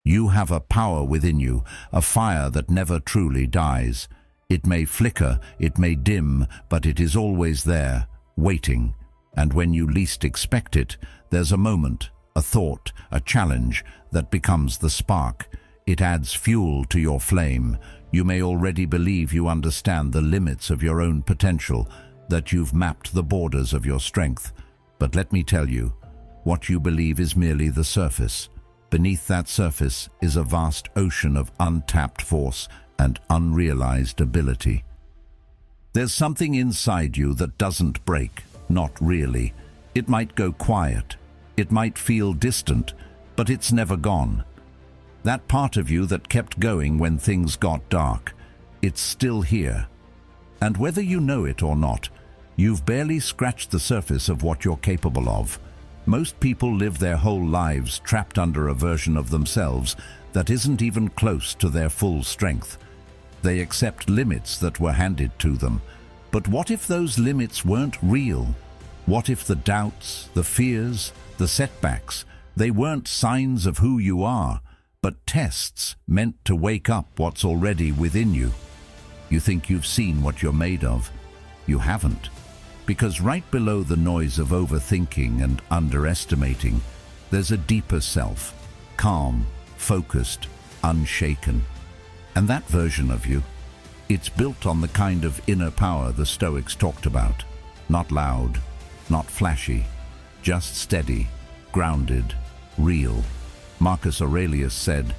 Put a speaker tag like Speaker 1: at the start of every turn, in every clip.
Speaker 1: You have a power within you, a fire that never truly dies. It may flicker, it may dim, but it is always there, waiting. And when you least expect it, there's a moment, a thought, a challenge that becomes the spark. It adds fuel to your flame. You may already believe you understand the limits of your own potential, that you've mapped the borders of your strength. But let me tell you, what you believe is merely the surface. Beneath that surface is a vast ocean of untapped force and unrealized ability. There's something inside you that doesn't break, not really. It might go quiet, it might feel distant, but it's never gone. That part of you that kept going when things got dark, it's still here. And whether you know it or not, you've barely scratched the surface of what you're capable of. Most people live their whole lives trapped under a version of themselves that isn't even close to their full strength. They accept limits that were handed to them. But what if those limits weren't real? What if the doubts, the fears, the setbacks, they weren't signs of who you are, but tests meant to wake up what's already within you? You think you've seen what you're made of. You haven't. Because right below the noise of overthinking and underestimating, there's a deeper self, calm, focused, unshaken. And that version of you, it's built on the kind of inner power the Stoics talked about. Not loud, not flashy, just steady, grounded, real. Marcus Aurelius said,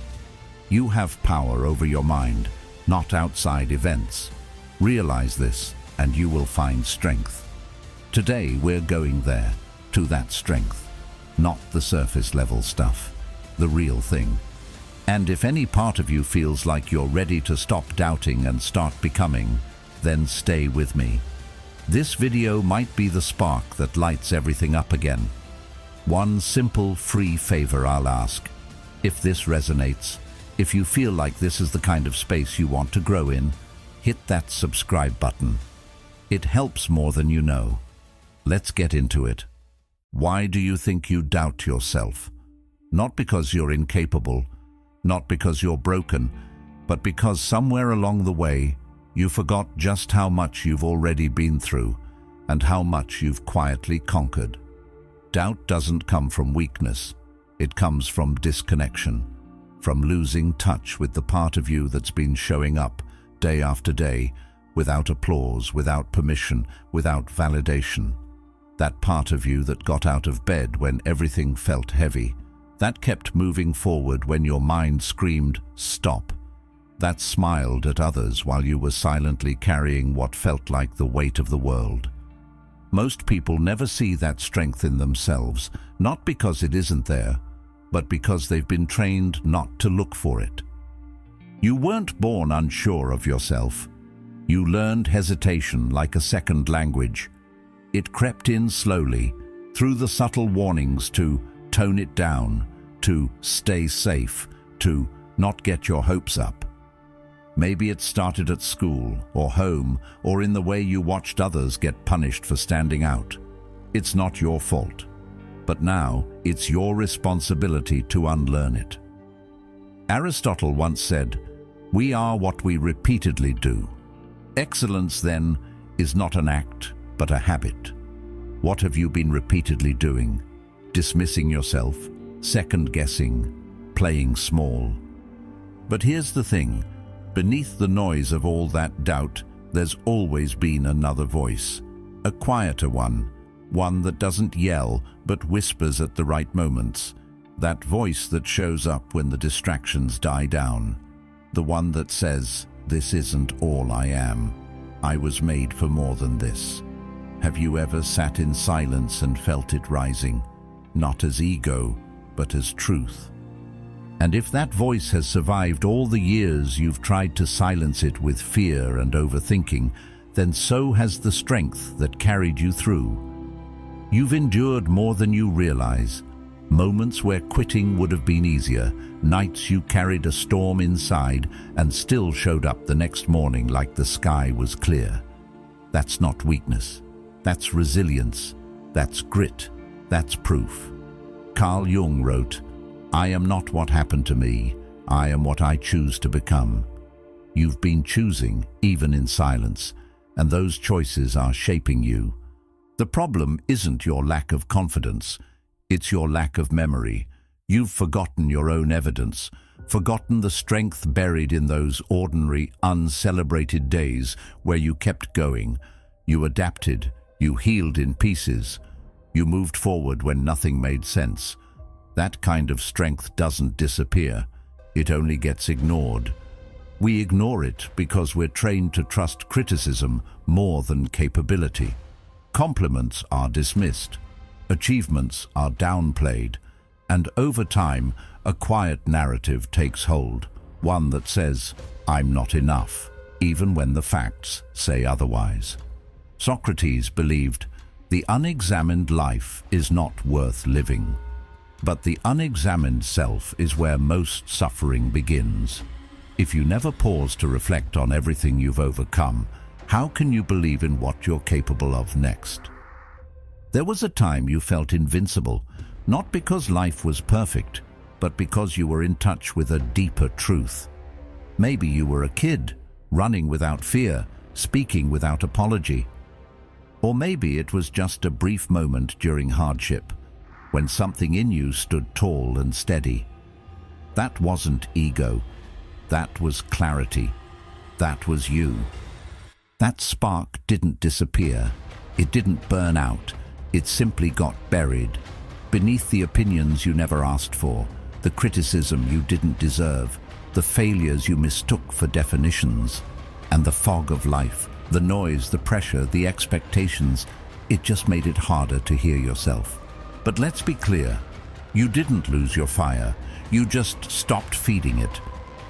Speaker 1: "You have power over your mind, not outside events. Realize this, and you will find strength." Today we're going there, to that strength, not the surface level stuff, the real thing. And if any part of you feels like you're ready to stop doubting and start becoming, then stay with me. This video might be the spark that lights everything up again. One simple, free favor I'll ask. If this resonates, if you feel like this is the kind of space you want to grow in, hit that subscribe button. It helps more than you know. Let's get into it. Why do you think you doubt yourself? Not because you're incapable, not because you're broken, but because somewhere along the way, you forgot just how much you've already been through and how much you've quietly conquered. Doubt doesn't come from weakness. It comes from disconnection, from losing touch with the part of you that's been showing up day after day, without applause, without permission, without validation. That part of you that got out of bed when everything felt heavy, that kept moving forward when your mind screamed, "Stop." That smiled at others while you were silently carrying what felt like the weight of the world. Most people never see that strength in themselves, not because it isn't there, but because they've been trained not to look for it. You weren't born unsure of yourself. You learned hesitation like a second language. It crept in slowly, through the subtle warnings to tone it down, to stay safe, to not get your hopes up. Maybe it started at school, or home, or in the way you watched others get punished for standing out. It's not your fault. But now, it's your responsibility to unlearn it. Aristotle once said, "We are what we repeatedly do." Excellence, then, is not an act, but a habit. What have you been repeatedly doing? Dismissing yourself, second-guessing, playing small. But here's the thing. Beneath the noise of all that doubt, there's always been another voice. A quieter one that doesn't yell, but whispers at the right moments. That voice that shows up when the distractions die down. The one that says, "This isn't all I am. I was made for more than this." Have you ever sat in silence and felt it rising? Not as ego, but as truth. And if that voice has survived all the years you've tried to silence it with fear and overthinking, then so has the strength that carried you through. You've endured more than you realize. Moments where quitting would have been easier, nights you carried a storm inside and still showed up the next morning like the sky was clear. That's not weakness. That's resilience. That's grit. That's proof. Carl Jung wrote, I am not what happened to me. I am what I choose to become. You've been choosing, even in silence, and those choices are shaping you. The problem isn't your lack of confidence, it's your lack of memory. You've forgotten your own evidence, forgotten the strength buried in those ordinary, uncelebrated days where you kept going. You adapted, you healed in pieces, you moved forward when nothing made sense. That kind of strength doesn't disappear, it only gets ignored. We ignore it because we're trained to trust criticism more than capability. Compliments are dismissed, achievements are downplayed, and over time, a quiet narrative takes hold, one that says, I'm not enough, even when the facts say otherwise. Socrates believed, the unexamined life is not worth living. But the unexamined self is where most suffering begins. If you never pause to reflect on everything you've overcome, how can you believe in what you're capable of next? There was a time you felt invincible, not because life was perfect, but because you were in touch with a deeper truth. Maybe you were a kid, running without fear, speaking without apology. Or maybe it was just a brief moment during hardship, when something in you stood tall and steady. That wasn't ego. That was clarity. That was you. That spark didn't disappear. It didn't burn out. It simply got buried beneath the opinions you never asked for, the criticism you didn't deserve, the failures you mistook for definitions, and the fog of life, the noise, the pressure, the expectations. It just made it harder to hear yourself. But let's be clear, you didn't lose your fire, you just stopped feeding it.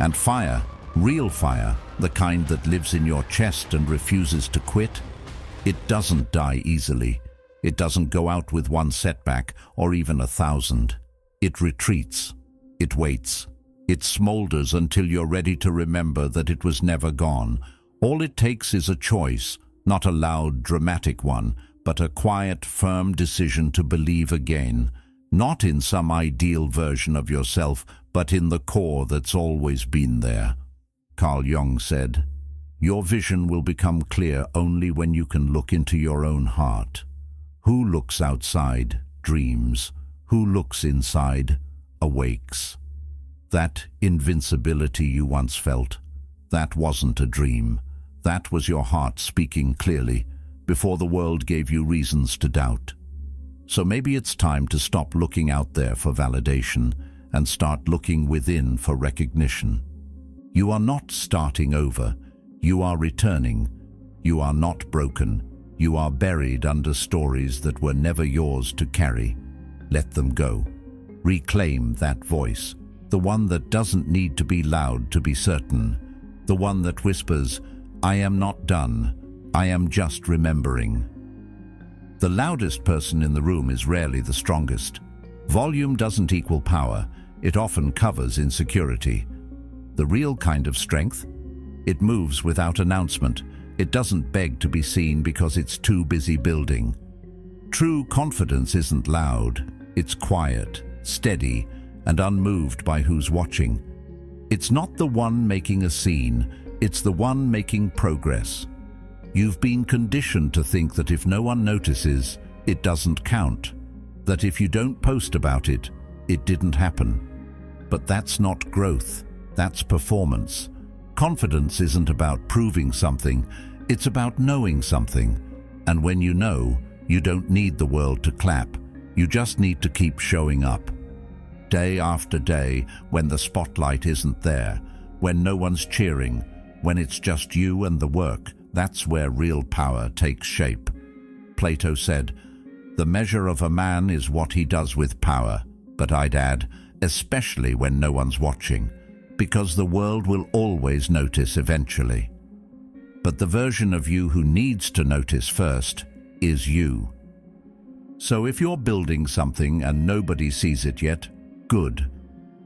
Speaker 1: And fire, real fire, the kind that lives in your chest and refuses to quit, it doesn't die easily. It doesn't go out with one setback or even 1,000. It retreats, it waits, it smolders until you're ready to remember that it was never gone. All it takes is a choice, not a loud, dramatic one, but a quiet, firm decision to believe again, not in some ideal version of yourself, but in the core that's always been there. Jung said, your vision will become clear only when you can look into your own heart. Who looks outside dreams. Who looks inside awakes. That invincibility you once felt, that wasn't a dream. That was your heart speaking clearly, before the world gave you reasons to doubt. So maybe it's time to stop looking out there for validation and start looking within for recognition. You are not starting over. You are returning. You are not broken. You are buried under stories that were never yours to carry. Let them go. Reclaim that voice, the one that doesn't need to be loud to be certain, the one that whispers, I am not done. I am just remembering. The loudest person in the room is rarely the strongest. Volume doesn't equal power. It often covers insecurity. The real kind of strength? It moves without announcement. It doesn't beg to be seen because it's too busy building. True confidence isn't loud. It's quiet, steady, and unmoved by who's watching. It's not the one making a scene. It's the one making progress. You've been conditioned to think that if no one notices, it doesn't count. That if you don't post about it, it didn't happen. But that's not growth. That's performance. Confidence isn't about proving something. It's about knowing something. And when you know, you don't need the world to clap. You just need to keep showing up. Day after day, when the spotlight isn't there, when no one's cheering, when it's just you and the work, that's where real power takes shape. Plato said, the measure of a man is what he does with power, but I'd add, especially when no one's watching, because the world will always notice eventually. But the version of you who needs to notice first is you. So if you're building something and nobody sees it yet, good.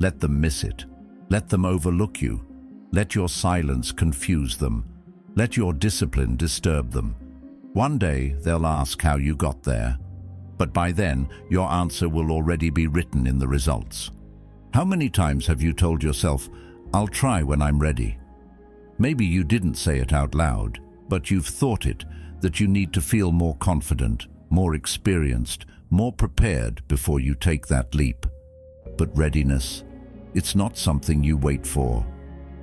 Speaker 1: Let them miss it. Let them overlook you. Let your silence confuse them. Let your discipline disturb them. One day they'll ask how you got there, but by then your answer will already be written in the results. How many times have you told yourself, "I'll try when I'm ready"? Maybe you didn't say it out loud, but you've thought it, that you need to feel more confident, more experienced, more prepared before you take that leap. But readiness, it's not something you wait for.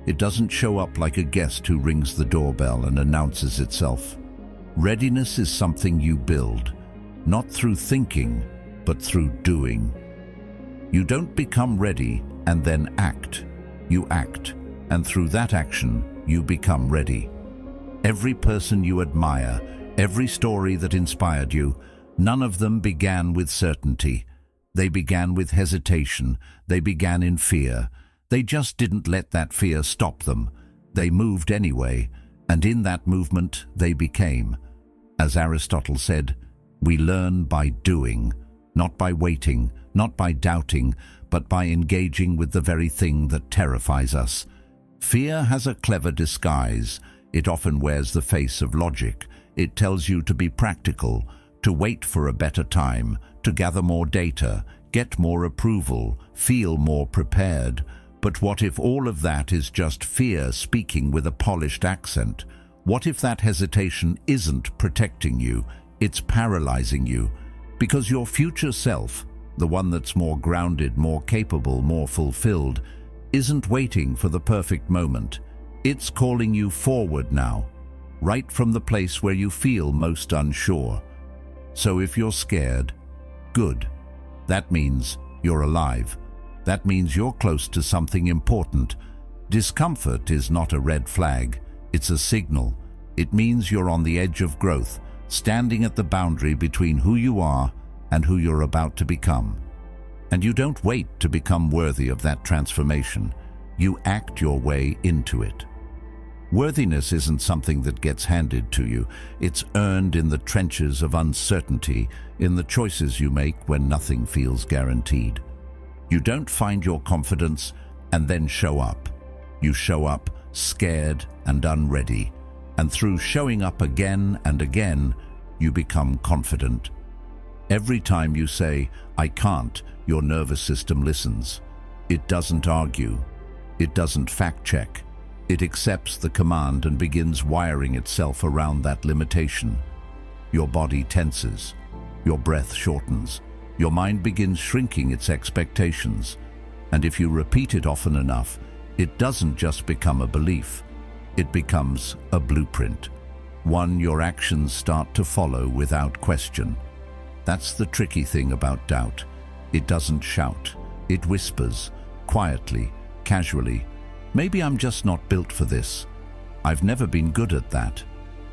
Speaker 1: It doesn't show up like a guest who rings the doorbell and announces itself. Readiness is something you build, not through thinking, but through doing. You don't become ready and then act. You act, and through that action, you become ready. Every person you admire, every story that inspired you, none of them began with certainty. They began with hesitation. They began in fear. They just didn't let that fear stop them. They moved anyway, and in that movement they became. As Aristotle said, we learn by doing, not by waiting, not by doubting, but by engaging with the very thing that terrifies us. Fear has a clever disguise. It often wears the face of logic. It tells you to be practical, to wait for a better time, to gather more data, get more approval, feel more prepared. But what if all of that is just fear speaking with a polished accent? What if that hesitation isn't protecting you, it's paralyzing you? Because your future self, the one that's more grounded, more capable, more fulfilled, isn't waiting for the perfect moment. It's calling you forward now, right from the place where you feel most unsure. So if you're scared, good. That means you're alive. That means you're close to something important. Discomfort is not a red flag, it's a signal. It means you're on the edge of growth, standing at the boundary between who you are and who you're about to become. And you don't wait to become worthy of that transformation. You act your way into it. Worthiness isn't something that gets handed to you. It's earned in the trenches of uncertainty, in the choices you make when nothing feels guaranteed. You don't find your confidence and then show up. You show up scared and unready. And through showing up again and again, you become confident. Every time you say, "I can't," your nervous system listens. It doesn't argue. It doesn't fact-check. It accepts the command and begins wiring itself around that limitation. Your body tenses. Your breath shortens. Your mind begins shrinking its expectations. And if you repeat it often enough, it doesn't just become a belief. It becomes a blueprint, one your actions start to follow without question. That's the tricky thing about doubt. It doesn't shout. It whispers, quietly, casually. "Maybe I'm just not built for this. I've never been good at that.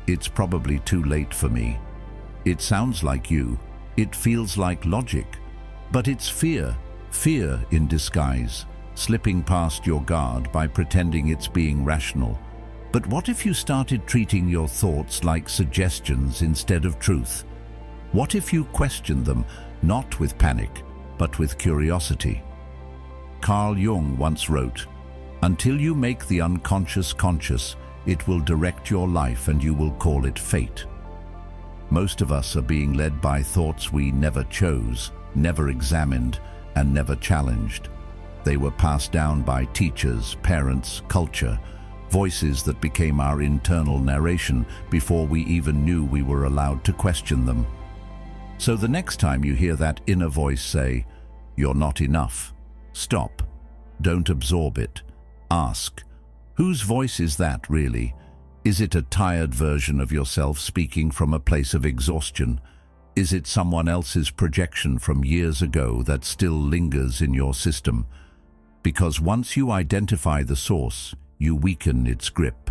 Speaker 1: It's probably too late for me." It sounds like you. It feels like logic. But it's fear, fear in disguise, slipping past your guard by pretending it's being rational. But what if you started treating your thoughts like suggestions instead of truth? What if you questioned them, not with panic, but with curiosity? Carl Jung once wrote, "Until you make the unconscious conscious, it will direct your life and you will call it fate." Most of us are being led by thoughts we never chose, never examined, and never challenged. They were passed down by teachers, parents, culture, voices that became our internal narration before we even knew we were allowed to question them. So the next time you hear that inner voice say, "You're not enough," stop. Don't absorb it. Ask, whose voice is that really? Is it a tired version of yourself speaking from a place of exhaustion? Is it someone else's projection from years ago that still lingers in your system? Because once you identify the source, you weaken its grip.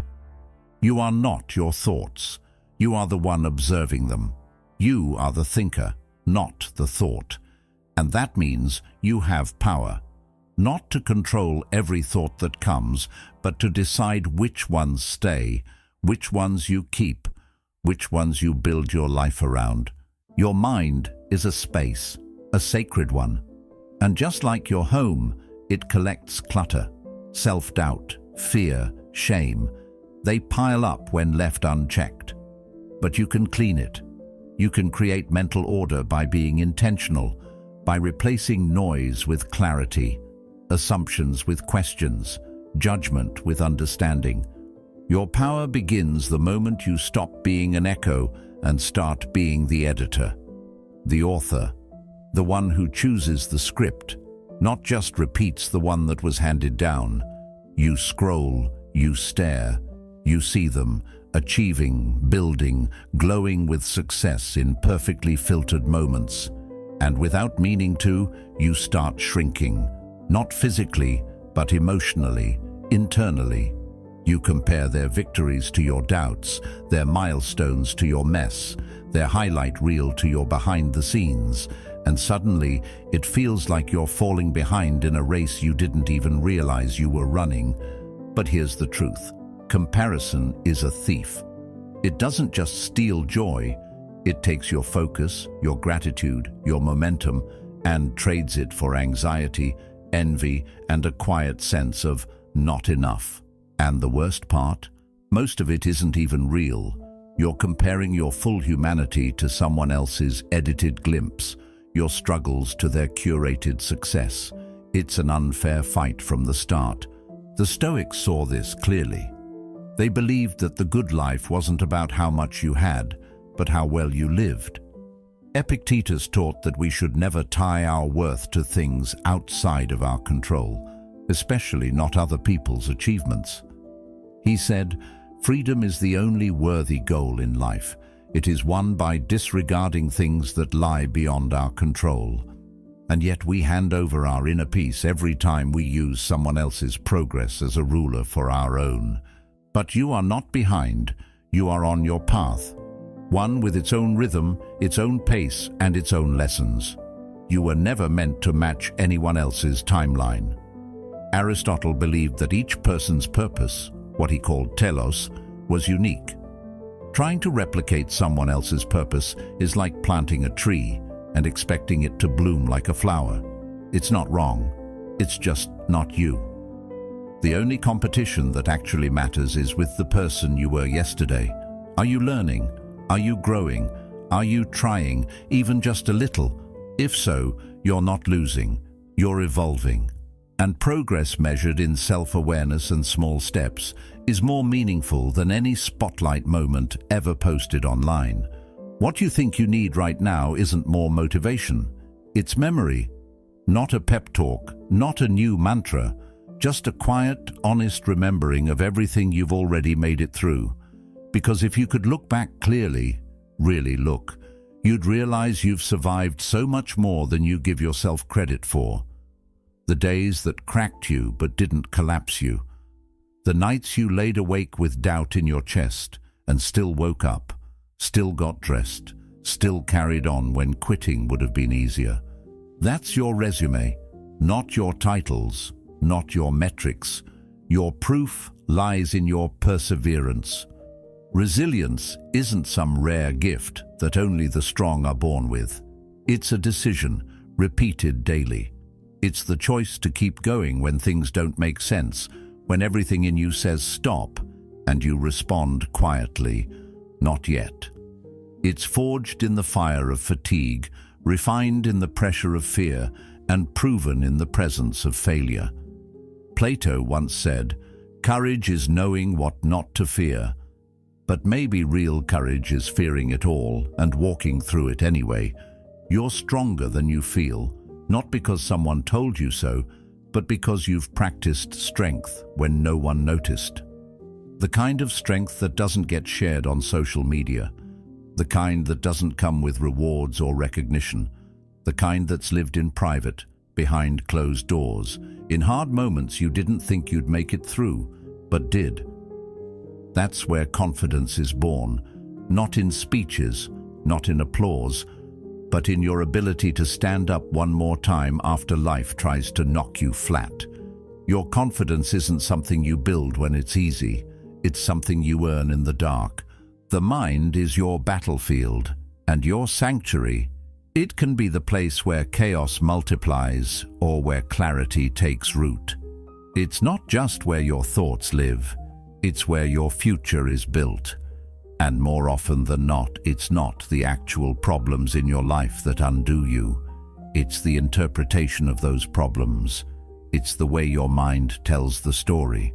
Speaker 1: You are not your thoughts. You are the one observing them. You are the thinker, not the thought. And that means you have power. Not to control every thought that comes, but to decide which ones stay, which ones you keep, which ones you build your life around. Your mind is a space, a sacred one. And just like your home, it collects clutter, self-doubt, fear, shame. They pile up when left unchecked. But you can clean it. You can create mental order by being intentional, by replacing noise with clarity. assumptions with questions, judgment with understanding. Your power begins the moment you stop being an echo and start being the editor, the author, the one who chooses the script, not just repeats the one that was handed down. You scroll, you stare, you see them, achieving, building, glowing with success in perfectly filtered moments. And without meaning to, you start shrinking, not physically, but emotionally, internally. You compare their victories to your doubts, their milestones to your mess, their highlight reel to your behind the scenes, and suddenly it feels like you're falling behind in a race you didn't even realize you were running. But here's the truth. Comparison is a thief. It doesn't just steal joy, it takes your focus, your gratitude, your momentum, and trades it for anxiety, envy, and a quiet sense of not enough. And the worst part? Most of it isn't even real. You're comparing your full humanity to someone else's edited glimpse, your struggles to their curated success. It's an unfair fight from the start. The Stoics saw this clearly. They believed that the good life wasn't about how much you had, but how well you lived. Epictetus taught that we should never tie our worth to things outside of our control, especially not other people's achievements. He said, "Freedom is the only worthy goal in life. It is won by disregarding things that lie beyond our control." And yet we hand over our inner peace every time we use someone else's progress as a ruler for our own. But you are not behind, you are on your path. One with its own rhythm, its own pace, and its own lessons. You were never meant to match anyone else's timeline. Aristotle believed that each person's purpose, what he called telos, was unique. Trying to replicate someone else's purpose is like planting a tree and expecting it to bloom like a flower. It's not wrong, it's just not you. The only competition that actually matters is with the person you were yesterday. Are you learning? Are you growing? Are you trying, even just a little? If so, you're not losing, you're evolving. And progress measured in self-awareness and small steps is more meaningful than any spotlight moment ever posted online. What you think you need right now isn't more motivation. It's memory. Not a pep talk, not a new mantra, just a quiet, honest remembering of everything you've already made it through. Because if you could look back clearly, really look, you'd realize you've survived so much more than you give yourself credit for. The days that cracked you but didn't collapse you. The nights you laid awake with doubt in your chest and still woke up, still got dressed, still carried on when quitting would have been easier. That's your resume, not your titles, not your metrics. Your proof lies in your perseverance. Resilience isn't some rare gift that only the strong are born with. It's a decision, repeated daily. It's the choice to keep going when things don't make sense, when everything in you says stop, and you respond quietly, not yet. It's forged in the fire of fatigue, refined in the pressure of fear, and proven in the presence of failure. Plato once said, "Courage is knowing what not to fear." But maybe real courage is fearing it all and walking through it anyway. You're stronger than you feel, not because someone told you so, but because you've practiced strength when no one noticed. The kind of strength that doesn't get shared on social media, the kind that doesn't come with rewards or recognition, the kind that's lived in private, behind closed doors, in hard moments you didn't think you'd make it through, but did. That's where confidence is born, not in speeches, not in applause, but in your ability to stand up one more time after life tries to knock you flat. Your confidence isn't something you build when it's easy, it's something you earn in the dark. The mind is your battlefield, and your sanctuary. It can be the place where chaos multiplies or where clarity takes root. It's not just where your thoughts live, it's where your future is built. And more often than not, it's not the actual problems in your life that undo you. It's the interpretation of those problems. It's the way your mind tells the story.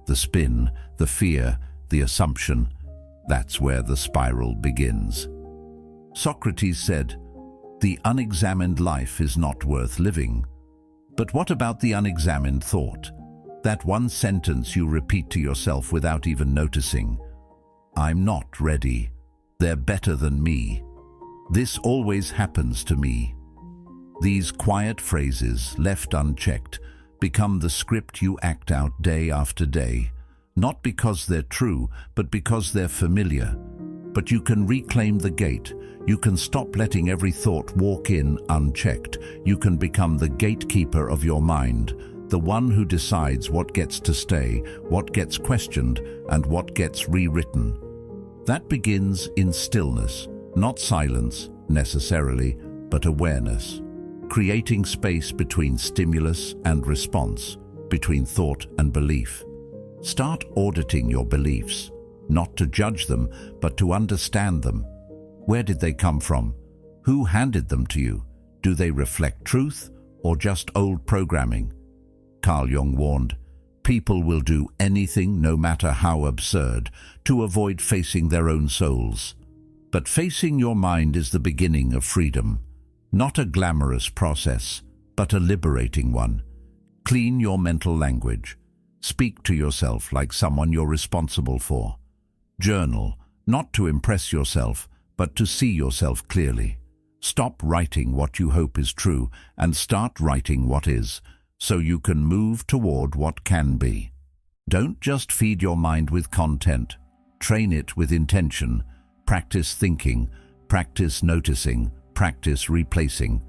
Speaker 1: The spin, the fear, the assumption. That's where the spiral begins. Socrates said, "The unexamined life is not worth living." But what about the unexamined thought? That one sentence you repeat to yourself without even noticing. "I'm not ready. They're better than me. This always happens to me." These quiet phrases, left unchecked, become the script you act out day after day, not because they're true, but because they're familiar. But you can reclaim the gate. You can stop letting every thought walk in unchecked. You can become the gatekeeper of your mind, the one who decides what gets to stay, what gets questioned, and what gets rewritten. That begins in stillness, not silence necessarily, but awareness. Creating space between stimulus and response, between thought and belief. Start auditing your beliefs, not to judge them, but to understand them. Where did they come from? Who handed them to you? Do they reflect truth or just old programming? Carl Jung warned, people will do anything, no matter how absurd, to avoid facing their own souls. But facing your mind is the beginning of freedom. Not a glamorous process, but a liberating one. Clean your mental language. Speak to yourself like someone you're responsible for. Journal, not to impress yourself, but to see yourself clearly. Stop writing what you hope is true and start writing what is, so you can move toward what can be. Don't just feed your mind with content. Train it with intention. Practice thinking, practice noticing, practice replacing.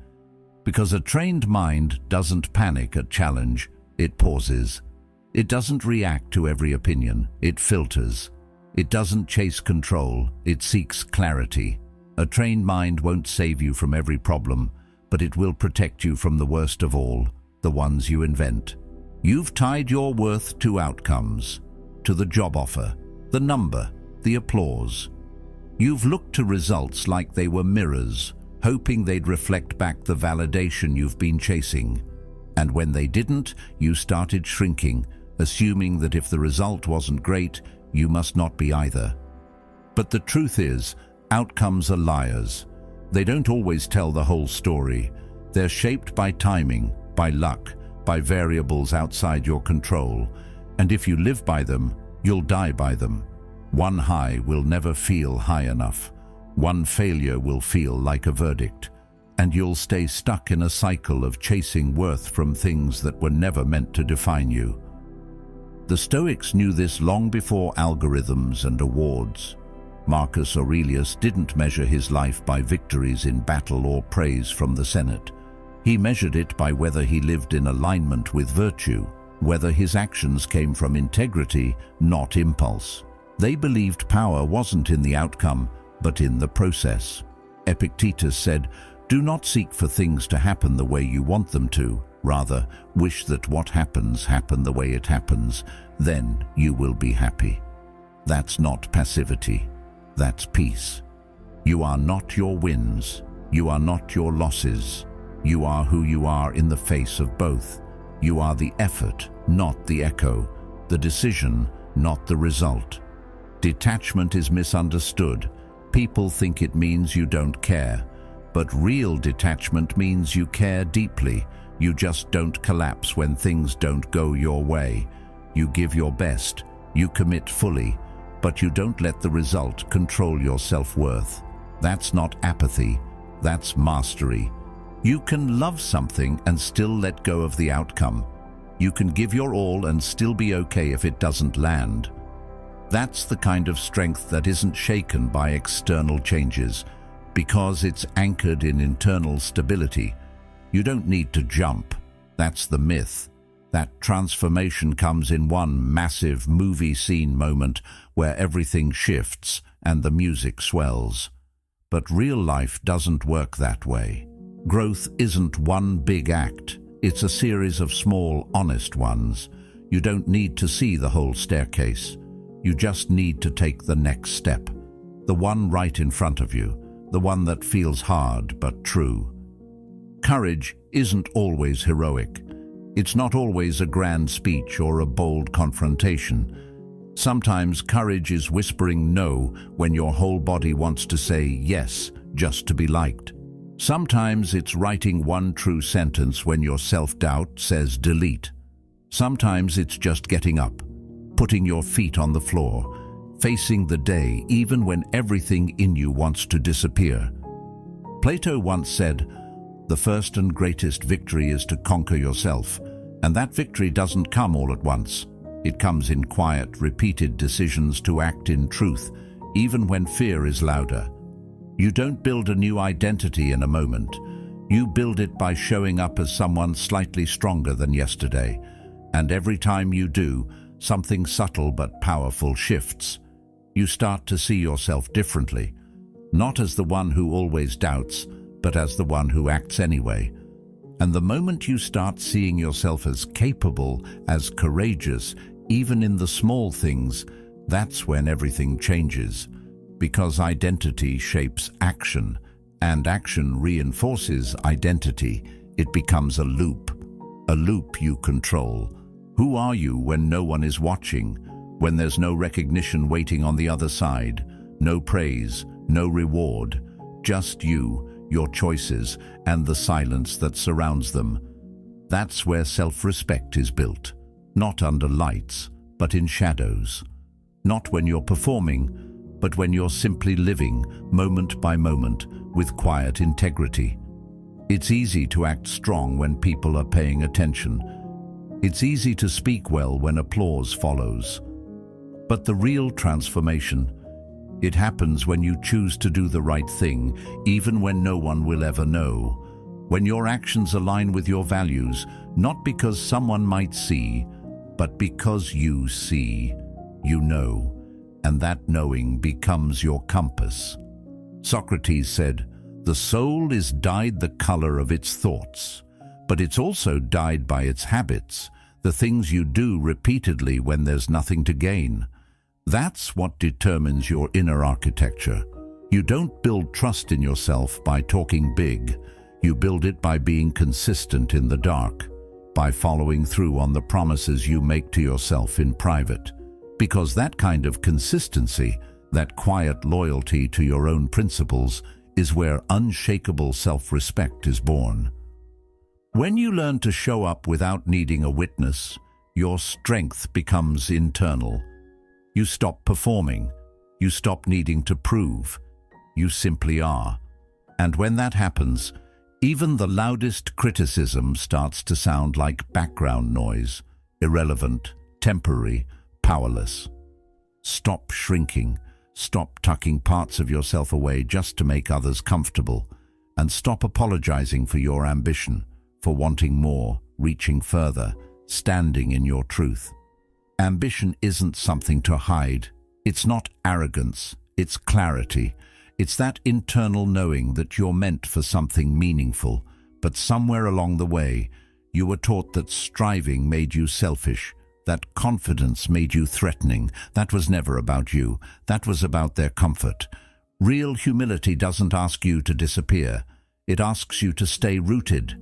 Speaker 1: Because a trained mind doesn't panic at challenge, it pauses. It doesn't react to every opinion, it filters. It doesn't chase control, it seeks clarity. A trained mind won't save you from every problem, but it will protect you from the worst of all, the ones you invent. You've tied your worth to outcomes, to the job offer, the number, the applause. You've looked to results like they were mirrors, hoping they'd reflect back the validation you've been chasing. And when they didn't, you started shrinking, assuming that if the result wasn't great, you must not be either. But the truth is, outcomes are liars. They don't always tell the whole story. They're shaped by timing, by luck, by variables outside your control. And if you live by them, you'll die by them. One high will never feel high enough. One failure will feel like a verdict. And you'll stay stuck in a cycle of chasing worth from things that were never meant to define you. The Stoics knew this long before algorithms and awards. Marcus Aurelius didn't measure his life by victories in battle or praise from the Senate. He measured it by whether he lived in alignment with virtue, whether his actions came from integrity, not impulse. They believed power wasn't in the outcome, but in the process. Epictetus said, "Do not seek for things to happen the way you want them to. Rather, wish that what happens happen the way it happens. Then you will be happy." That's not passivity. That's peace. You are not your wins. You are not your losses. You are who you are in the face of both. You are the effort, not the echo. The decision, not the result. Detachment is misunderstood. People think it means you don't care. But real detachment means you care deeply. You just don't collapse when things don't go your way. You give your best. You commit fully. But you don't let the result control your self-worth. That's not apathy. That's mastery. You can love something and still let go of the outcome. You can give your all and still be okay if it doesn't land. That's the kind of strength that isn't shaken by external changes, because it's anchored in internal stability. You don't need to jump. That's the myth. That transformation comes in one massive movie scene moment where everything shifts and the music swells. But real life doesn't work that way. Growth isn't one big act. It's a series of small, honest ones. You don't need to see the whole staircase. You just need to take the next step. The one right in front of you. The one that feels hard but true. Courage isn't always heroic. It's not always a grand speech or a bold confrontation. Sometimes courage is whispering no when your whole body wants to say yes just to be liked. Sometimes it's writing one true sentence when your self-doubt says delete. Sometimes it's just getting up, putting your feet on the floor, facing the day even when everything in you wants to disappear. Plato once said, "The first and greatest victory is to conquer yourself, and that victory doesn't come all at once. It comes in quiet, repeated decisions to act in truth, even when fear is louder." You don't build a new identity in a moment. You build it by showing up as someone slightly stronger than yesterday. And every time you do, something subtle but powerful shifts. You start to see yourself differently, not as the one who always doubts, but as the one who acts anyway. And the moment you start seeing yourself as capable, as courageous, even in the small things, that's when everything changes. Because identity shapes action, and action reinforces identity. It becomes a loop you control. Who are you when no one is watching, when there's no recognition waiting on the other side, no praise, no reward, just you, your choices, and the silence that surrounds them? That's where self-respect is built, not under lights, but in shadows. Not when you're performing, but when you're simply living, moment by moment, with quiet integrity. It's easy to act strong when people are paying attention. It's easy to speak well when applause follows. But the real transformation, it happens when you choose to do the right thing, even when no one will ever know. When your actions align with your values, not because someone might see, but because you see, you know. And that knowing becomes your compass. Socrates said, "The soul is dyed the color of its thoughts, but it's also dyed by its habits, the things you do repeatedly when there's nothing to gain." That's what determines your inner architecture. You don't build trust in yourself by talking big. You build it by being consistent in the dark, by following through on the promises you make to yourself in private. Because that kind of consistency, that quiet loyalty to your own principles, is where unshakable self-respect is born. When you learn to show up without needing a witness, your strength becomes internal. You stop performing. You stop needing to prove. You simply are. And when that happens, even the loudest criticism starts to sound like background noise, irrelevant, temporary, powerless. Stop shrinking. Stop tucking parts of yourself away just to make others comfortable. And stop apologizing for your ambition, for wanting more, reaching further, standing in your truth. Ambition isn't something to hide. It's not arrogance. It's clarity. It's that internal knowing that you're meant for something meaningful, but somewhere along the way, you were taught that striving made you selfish, that confidence made you threatening. That was never about you. That was about their comfort. Real humility doesn't ask you to disappear. It asks you to stay rooted.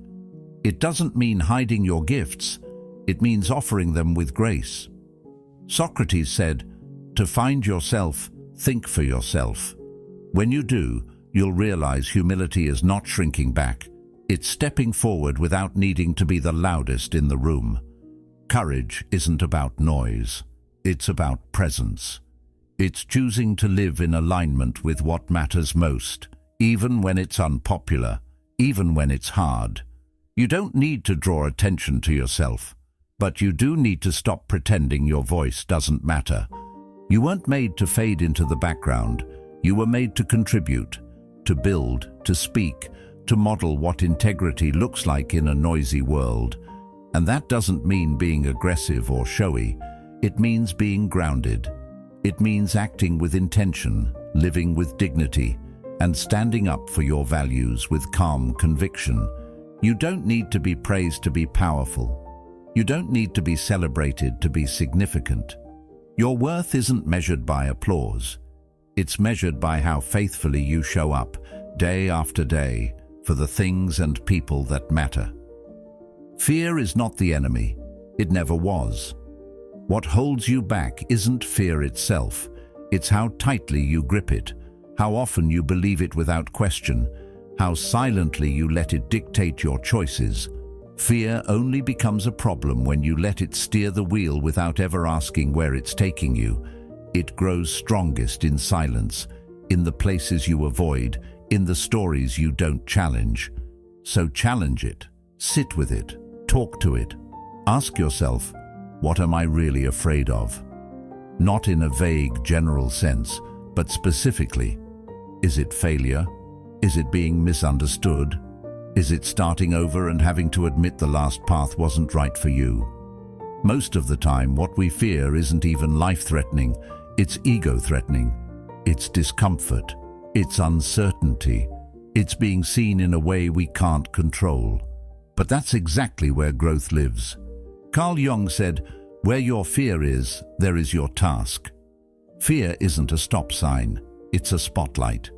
Speaker 1: It doesn't mean hiding your gifts. It means offering them with grace. Socrates said, "To find yourself, think for yourself." When you do, you'll realize humility is not shrinking back. It's stepping forward without needing to be the loudest in the room. Courage isn't about noise. It's about presence. It's choosing to live in alignment with what matters most, even when it's unpopular, even when it's hard. You don't need to draw attention to yourself, but you do need to stop pretending your voice doesn't matter. You weren't made to fade into the background. You were made to contribute, to build, to speak, to model what integrity looks like in a noisy world. And that doesn't mean being aggressive or showy. It means being grounded. It means acting with intention, living with dignity, and standing up for your values with calm conviction. You don't need to be praised to be powerful. You don't need to be celebrated to be significant. Your worth isn't measured by applause. It's measured by how faithfully you show up, day after day, for the things and people that matter. Fear is not the enemy. It never was. What holds you back isn't fear itself. It's how tightly you grip it, how often you believe it without question, how silently you let it dictate your choices. Fear only becomes a problem when you let it steer the wheel without ever asking where it's taking you. It grows strongest in silence, in the places you avoid, in the stories you don't challenge. So challenge it, sit with it, talk to it. Ask yourself, what am I really afraid of? Not in a vague, general sense, but specifically. Is it failure? Is it being misunderstood? Is it starting over and having to admit the last path wasn't right for you? Most of the time, what we fear isn't even life-threatening, it's ego-threatening. It's discomfort. It's uncertainty. It's being seen in a way we can't control. But that's exactly where growth lives. Carl Jung said, "Where your fear is, there is your task." Fear isn't a stop sign, it's a spotlight.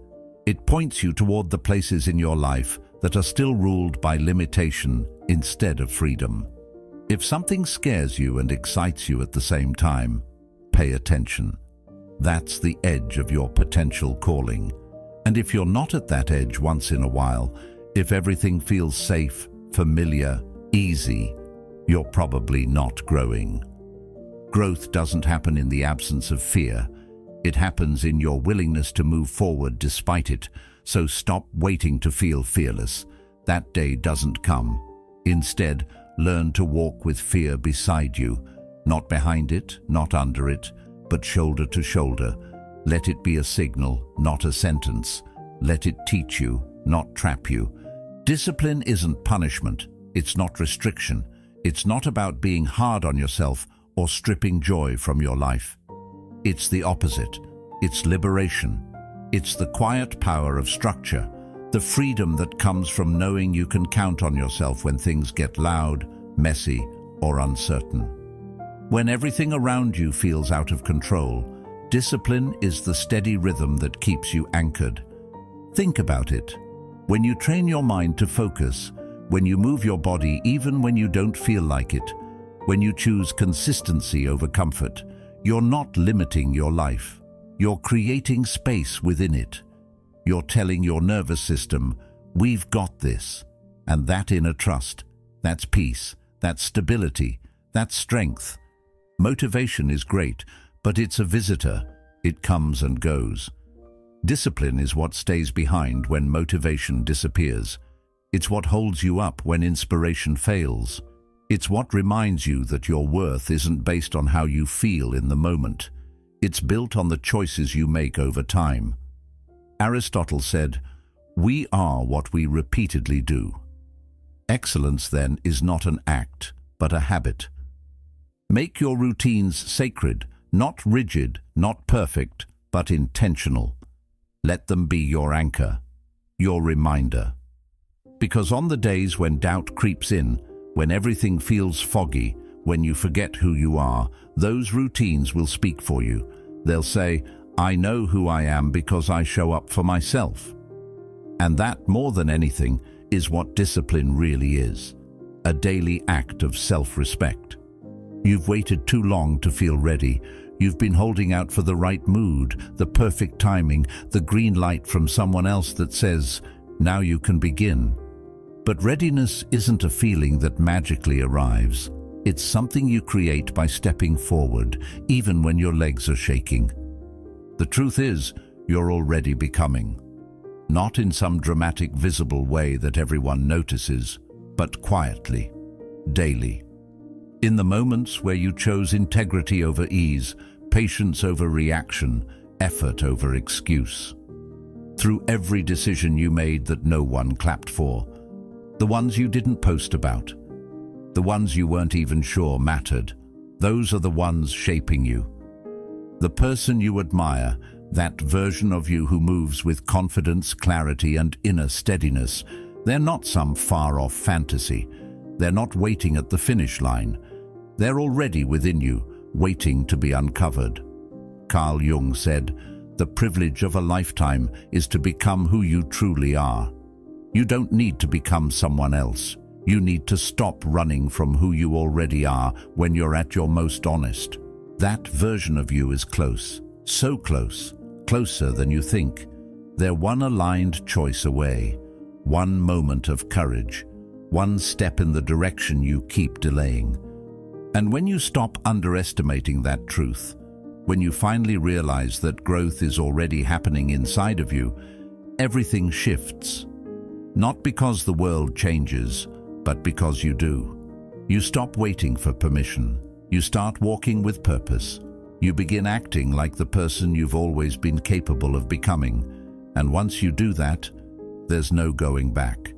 Speaker 1: It points you toward the places in your life that are still ruled by limitation instead of freedom. If something scares you and excites you at the same time, pay attention. That's the edge of your potential calling. And if you're not at that edge once in a while, if everything feels safe, familiar, easy, you're probably not growing. Growth doesn't happen in the absence of fear. It happens in your willingness to move forward despite it. So stop waiting to feel fearless. That day doesn't come. Instead, learn to walk with fear beside you, not behind it, not under it, but shoulder to shoulder. Let it be a signal, not a sentence. Let it teach you, not trap you. Discipline isn't punishment. It's not restriction. It's not about being hard on yourself or stripping joy from your life. It's the opposite. It's liberation. It's the quiet power of structure, the freedom that comes from knowing you can count on yourself when things get loud, messy, or uncertain. When everything around you feels out of control, discipline is the steady rhythm that keeps you anchored. Think about it. When you train your mind to focus, when you move your body even when you don't feel like it, when you choose consistency over comfort, you're not limiting your life. You're creating space within it. You're telling your nervous system, we've got this. And that inner trust, that's peace, that's stability, that's strength. Motivation is great, but it's a visitor. It comes and goes. Discipline is what stays behind when motivation disappears. It's what holds you up when inspiration fails. It's what reminds you that your worth isn't based on how you feel in the moment. It's built on the choices you make over time. Aristotle said, "We are what we repeatedly do." Excellence, then, is not an act, but a habit. Make your routines sacred, not rigid, not perfect, but intentional. Let them be your anchor, your reminder. Because on the days when doubt creeps in, when everything feels foggy, when you forget who you are, those routines will speak for you. They'll say, I know who I am because I show up for myself. And that, more than anything, is what discipline really is. A daily act of self-respect. You've waited too long to feel ready. You've been holding out for the right mood, the perfect timing, the green light from someone else that says, now you can begin. But readiness isn't a feeling that magically arrives. It's something you create by stepping forward, even when your legs are shaking. The truth is, you're already becoming. Not in some dramatic, visible way that everyone notices, but quietly, daily. In the moments where you chose integrity over ease, patience over reaction, effort over excuse. Through every decision you made that no one clapped for. The ones you didn't post about. The ones you weren't even sure mattered. Those are the ones shaping you. The person you admire, that version of you who moves with confidence, clarity, and inner steadiness, they're not some far-off fantasy. They're not waiting at the finish line. They're already within you, waiting to be uncovered. Carl Jung said, "The privilege of a lifetime is to become who you truly are." You don't need to become someone else. You need to stop running from who you already are when you're at your most honest. That version of you is close, so close, closer than you think. They're one aligned choice away, one moment of courage, one step in the direction you keep delaying. And when you stop underestimating that truth, when you finally realize that growth is already happening inside of you, everything shifts. Not because the world changes, but because you do. You stop waiting for permission. You start walking with purpose. You begin acting like the person you've always been capable of becoming. And once you do that, there's no going back.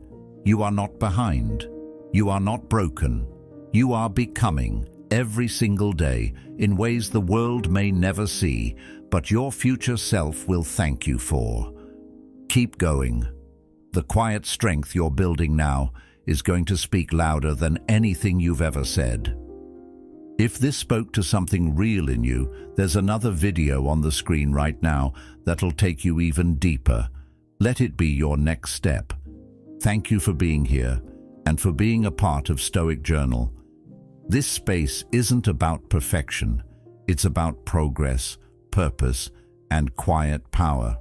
Speaker 1: You are not behind. You are not broken. You are becoming every single day in ways the world may never see, but your future self will thank you for. Keep going. The quiet strength you're building now is going to speak louder than anything you've ever said. If this spoke to something real in you, there's another video on the screen right now that'll take you even deeper. Let it be your next step. Thank you for being here and for being a part of Stoic Journal. This space isn't about perfection. It's about progress, purpose, and quiet power.